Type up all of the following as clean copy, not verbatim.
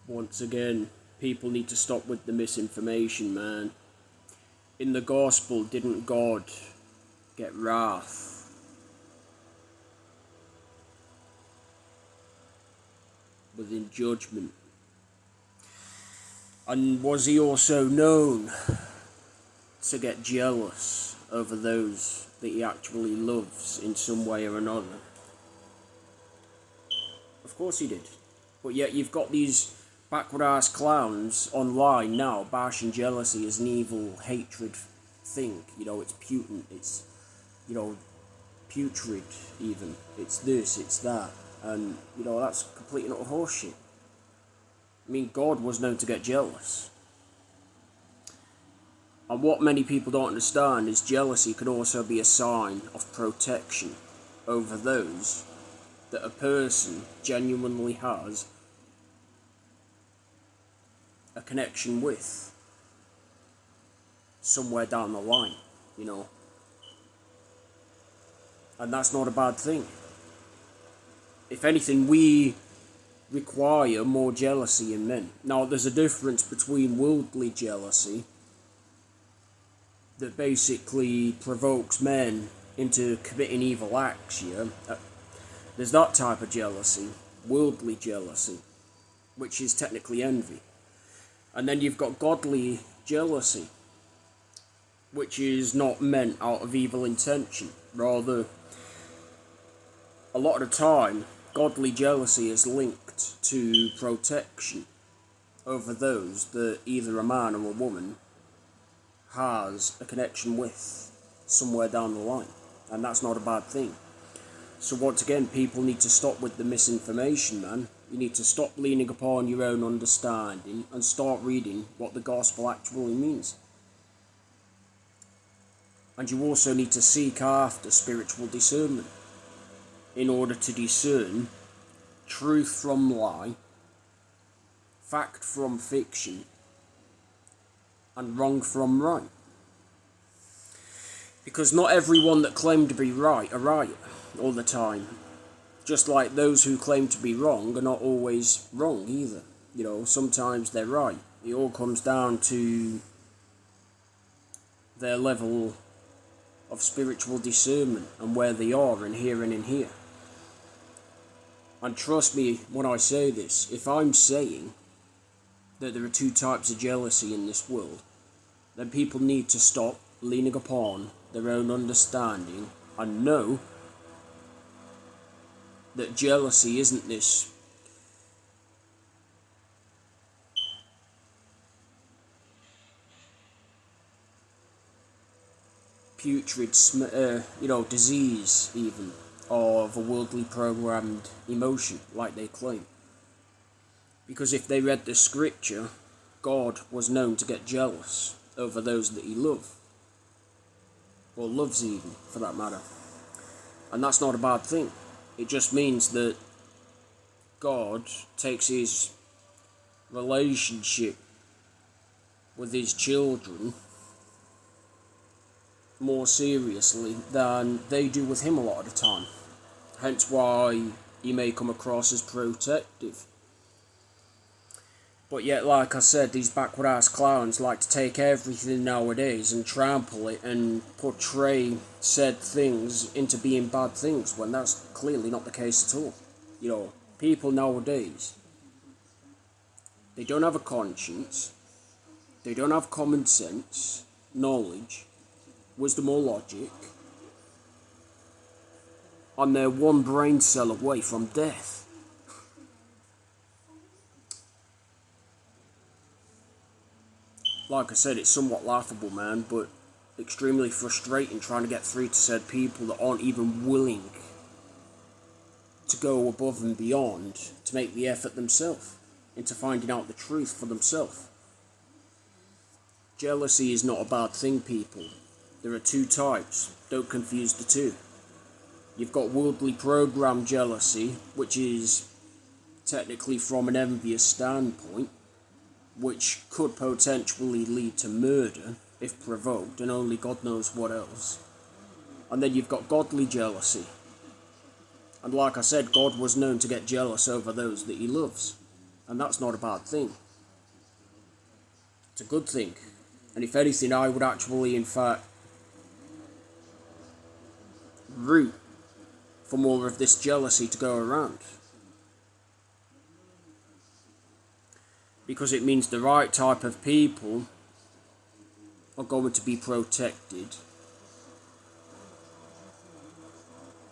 Once again, people need to stop with the misinformation, man. In the gospel, didn't God get wrath? Within judgment. And was he also known to get jealous over those that he actually loves in some way or another? Of course he did. But yet you've got these backward-ass clowns online now bashing jealousy as an evil hatred thing. You know, it's putin, it's, you know, putrid even. It's this, it's that. And, you know, that's complete and utter horseshit. I mean, God was known to get jealous. And what many people don't understand is jealousy can also be a sign of protection over those that a person genuinely has a connection with somewhere down the line, you know. And that's not a bad thing. If anything, we require more jealousy in men. Now, there's a difference between worldly jealousy that basically provokes men into committing evil acts, yeah? There's that type of jealousy, worldly jealousy, which is technically envy. And then you've got godly jealousy, which is not meant out of evil intention. Rather, a lot of the time, godly jealousy is linked to protection over those that either a man or a woman has a connection with somewhere down the line. And that's not a bad thing. So once again, people need to stop with the misinformation, man. You need to stop leaning upon your own understanding and start reading what the gospel actually means. And you also need to seek after spiritual discernment in order to discern truth from lie, fact from fiction, and wrong from right. Because not everyone that claim to be right are right all the time. Just like those who claim to be wrong are not always wrong either. You know, sometimes they're right. It all comes down to their level of spiritual discernment and where they are in here and in here. And trust me when I say this, if I'm saying that there are two types of jealousy in this world, then people need to stop leaning upon their own understanding and know that jealousy isn't this putrid, disease even, of a worldly programmed emotion like they claim. Because if they read the scripture, God was known to get jealous over those that he loved, or loves even, for that matter. And that's not a bad thing. It just means that God takes his relationship with his children more seriously than they do with him a lot of the time. Hence why he may come across as protective. But yet, like I said, these backward-ass clowns like to take everything nowadays and trample it and portray said things into being bad things, when that's clearly not the case at all. You know, people nowadays, they don't have a conscience, they don't have common sense, knowledge, wisdom or logic, and they're one brain cell away from death. Like I said, it's somewhat laughable, man, but extremely frustrating trying to get through to said people that aren't even willing to go above and beyond to make the effort themselves into finding out the truth for themselves. Jealousy is not a bad thing, people. There are two types. Don't confuse the two. You've got worldly programmed jealousy, which is technically from an envious standpoint, which could potentially lead to murder if provoked, and only God knows what else. And then you've got godly jealousy. And like I said, God was known to get jealous over those that he loves. And that's not a bad thing. It's a good thing. And if anything, I would actually, in fact, root for more of this jealousy to go around. Because it means the right type of people are going to be protected.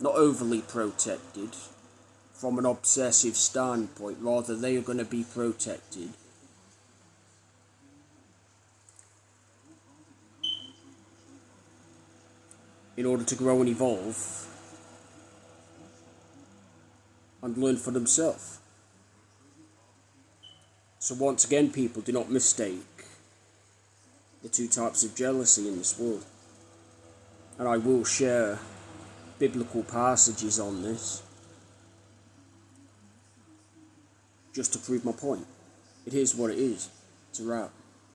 Not overly protected from an obsessive standpoint, rather they are going to be protected in order to grow and evolve and learn for themselves. So once again, people, do not mistake the two types of jealousy in this world. And I will share biblical passages on this just to prove my point. It is what it is. It's a wrap.